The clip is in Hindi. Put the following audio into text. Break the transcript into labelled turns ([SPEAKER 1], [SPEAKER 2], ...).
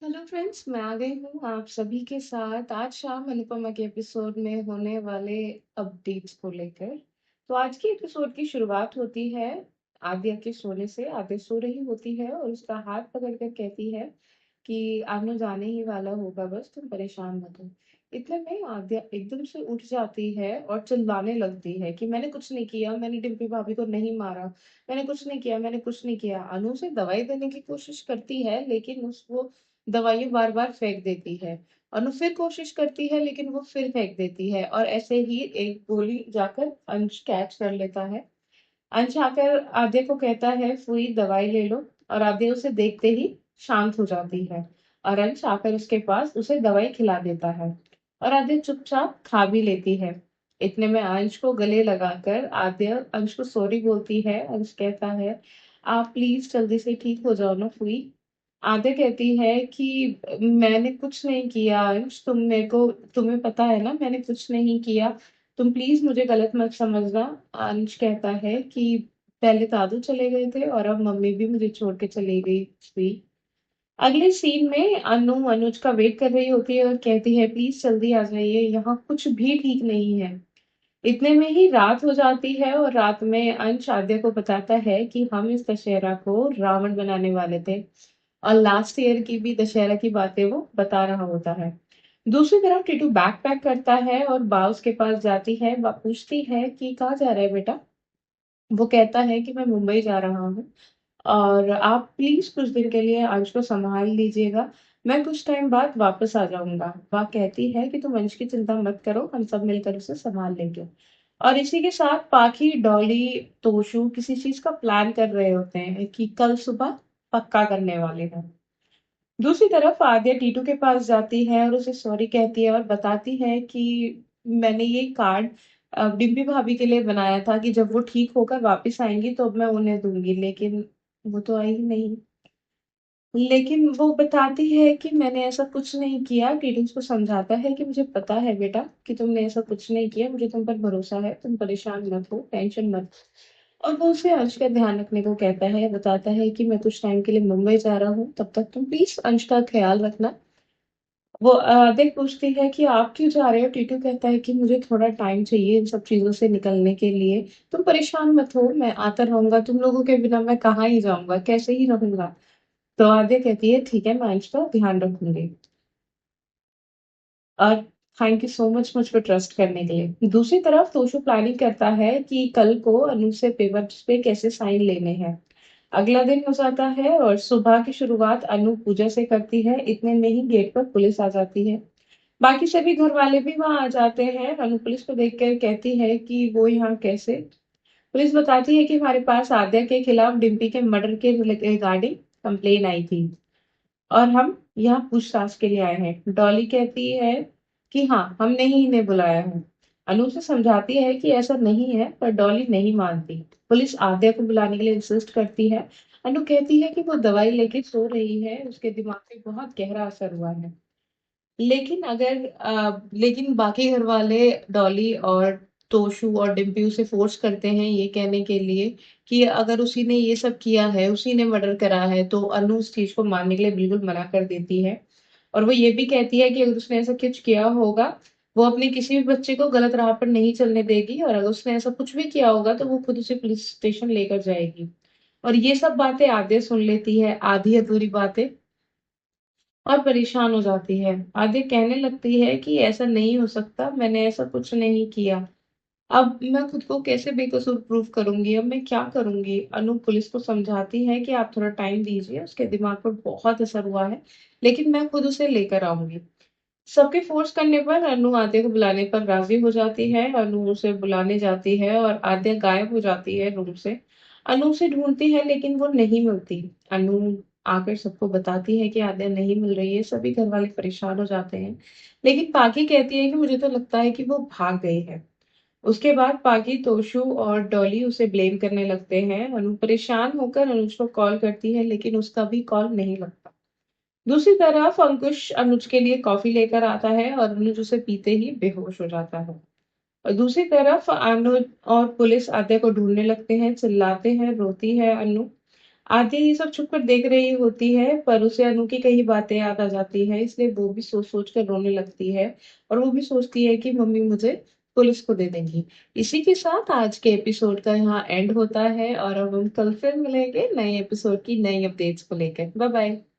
[SPEAKER 1] हेलो फ्रेंड्स, मैं आ गई हूँ आप सभी के साथ आज शाम अनुपमा के एपिसोड में होने वाले अपडेट्स को लेकर। तो आज की एपिसोड की शुरुआत होती है आद्या के सोने से। आद्या सो रही होती है और उसका हाथ पकड़कर कहती है कि आनो जाने ही वाला होगा, बस तुम परेशान मत हो। इतने में आद्या एकदम से उठ जाती है और चिल्लाने लगती है कि मैंने कुछ नहीं किया, मैंने डिम्पी भाभी को नहीं मारा, मैंने कुछ नहीं किया, मैंने कुछ नहीं किया। अनु उसे दवाई देने की कोशिश करती है लेकिन उसको दवाइयाँ बार-बार फेंक देती है। अनु फिर कोशिश करती है लेकिन वो फिर फेंक देती है और ऐसे ही एक गोली जाकर अंश कैच कर लेता है। अंश आकर आद्या को कहता है, "फूई दवाई ले लो" और आद्या उसे देखते ही शांत हो जाती है और अंश आकर उसके पास उसे दवाई खिला देता है और आद्या चुपचाप खा भी लेती है। इतने में अंश को गले लगाकर आद्या अंश को सॉरी बोलती है। अंश कहता है, "आप प्लीज़ जल्दी से ठीक हो जाओ ना फूई।" आद्या कहती है कि मैंने कुछ नहीं किया अंश, तुम्हें पता है ना मैंने कुछ नहीं किया, तुम प्लीज मुझे गलत मत समझना। अंश कहता है कि पहले दादू चले गए थे और अब मम्मी भी मुझे छोड़ के चली गई थी। अगले सीन में अनु अनुज का वेट कर रही होती है और कहती है, प्लीज जल्दी आ जाइए, यहाँ कुछ भी ठीक नहीं है। इतने में ही रात हो जाती है और रात में अंश आद्या को बताता है कि हम इस दशहरा को रावण बनाने वाले थे और लास्ट ईयर की भी दशहरा की बातें वो बता रहा होता है। दूसरी तरफ टीटू बैग पैक करता है और बा उसके पास जाती है। बा पूछती है कि कहाँ जा रहा है बेटा। वो कहता है कि मैं मुंबई जा रहा हूँ और आप प्लीज कुछ दिन के लिए अंश को संभाल लीजिएगा, मैं कुछ टाइम बाद वापस आ जाऊंगा। वह कहती है कि तुम अंश की चिंता मत करो, हम सब मिलकर उसे संभाल लेंगे। और इसी के साथ पाखी, डॉली, तोशु किसी चीज का प्लान कर रहे होते हैं कि कल सुबह पक्का करने वाले हैं। दूसरी तरफ आद्या टीटू के पास जाती है और उसे सॉरी कहती है और बताती है कि मैंने ये कार्ड डिम्पी भाभी के लिए बनाया था कि जब वो ठीक होकर वापस आएंगी तो अब मैं उन्हें दूंगी, लेकिन वो तो आई ही नहीं। लेकिन वो बताती है कि मैंने ऐसा कुछ नहीं किया। टीटू उसको समझाता है कि मुझे पता है बेटा कि तुमने ऐसा कुछ नहीं किया, मुझे तुम पर भरोसा है, तुम परेशान मत हो, टेंशन मत। और वो उसे अंश का ध्यान रखने को कहता है, बताता है कि मैं कुछ टाइम के लिए मुंबई जा रहा हूँ, तब तक तुम प्लीज अंश का ख्याल रखना। वो देख पूछती है कि आप क्यों जा रहे हो। टीटू कहता है कि मुझे थोड़ा टाइम चाहिए इन सब चीजों से निकलने के लिए, तुम परेशान मत हो, मैं आता रहूंगा, तुम लोगों के बिना मैं कहाँ ही जाऊंगा, कैसे ही रहूंगा। तो आद्या कहती है, ठीक है मैं अंश का ध्यान रखूंगी और थैंक यू सो मच मुझ पर ट्रस्ट करने के लिए। दूसरी तरफ तोशु प्लानिंग करता है कि कल को अनु से पेपर्स पे कैसे साइन लेने हैं। अगला दिन हो जाता है और सुबह की शुरुआत अनु पूजा से करती है। इतने में ही गेट पर पुलिस आ जाती है। बाकी सभी घर वाले भी वहां आ जाते हैं। अनु पुलिस को देखकर कहती है कि वो यहाँ कैसे। पुलिस बताती है कि हमारे पास आद्या के खिलाफ डिम्पी के मर्डर के रिगार्डिंग कंप्लेन आई थी और हम यहाँ पूछताछ के लिए आए हैं। डॉली कहती है कि हाँ, हमने ही इन्हें बुलाया है। अनु से समझाती है कि ऐसा नहीं है पर डॉली नहीं मानती। पुलिस आद्या को बुलाने के लिए इंसिस्ट करती है। अनु कहती है कि वो दवाई लेके सो रही है, उसके दिमाग पे बहुत गहरा असर हुआ है। लेकिन बाकी घर वाले डॉली और तोशु और डिम्पी उसे फोर्स करते हैं ये कहने के लिए कि अगर उसी ने ये सब किया है, उसी ने मर्डर करा है, तो अनु उस चीज को मानने के लिए बिल्कुल मना कर देती है। और वो ये भी कहती है कि अगर उसने ऐसा कुछ किया होगा, वो अपने किसी भी बच्चे को गलत राह पर नहीं चलने देगी और अगर उसने ऐसा कुछ भी किया होगा तो वो खुद उसे पुलिस स्टेशन लेकर जाएगी। और ये सब बातें आद्या सुन लेती है, आधी अधूरी बातें, और परेशान हो जाती है। आद्या कहने लगती है कि ऐसा नहीं हो सकता, मैंने ऐसा कुछ नहीं किया। अब मैं खुद को कैसे बेकसूर प्रूव करूंगी, अब मैं क्या करूंगी। अनु पुलिस को समझाती है कि आप थोड़ा टाइम दीजिए, उसके दिमाग पर बहुत असर हुआ है, लेकिन मैं खुद उसे लेकर आऊंगी। सबके फोर्स करने पर अनु आद्या को बुलाने पर राजी हो जाती है। अनु उसे बुलाने जाती है और आद्या गायब हो जाती है रूम से। अनु उसे ढूंढती है लेकिन वो नहीं मिलती। अनु आकर सबको बताती है कि आद्या नहीं मिल रही है। सभी घर वाले परेशान हो जाते हैं, लेकिन पाकी कहती है कि मुझे तो लगता है कि वो भाग गई है। उसके बाद पाकी, तोशु और डॉली उसे ब्लेम करने लगते हैं। अनु परेशान होकर अनुज को कॉल करती है लेकिन उसका भी कॉल नहीं लगता। दूसरी तरफ अंकुश अनुज के लिए कॉफी लेकर आता है और अनुज उसे पीते ही बेहोश हो जाता है। और दूसरी तरफ अनुज और पुलिस आद्या को ढूंढने लगते हैं, चिल्लाते हैं, रोती है अनु। आदित्य ये सब छुपकर देख रही होती है, पर उसे अनु की कई बातें याद आ जाती है, इसलिए वो भी सोच-सोच कर रोने लगती है और वो भी सोचती है कि मम्मी मुझे पुलिस को दे देंगी। इसी के साथ आज के एपिसोड का यहाँ एंड होता है और अब हम कल फिर मिलेंगे नए एपिसोड की नई अपडेट्स को लेकर। Bye bye.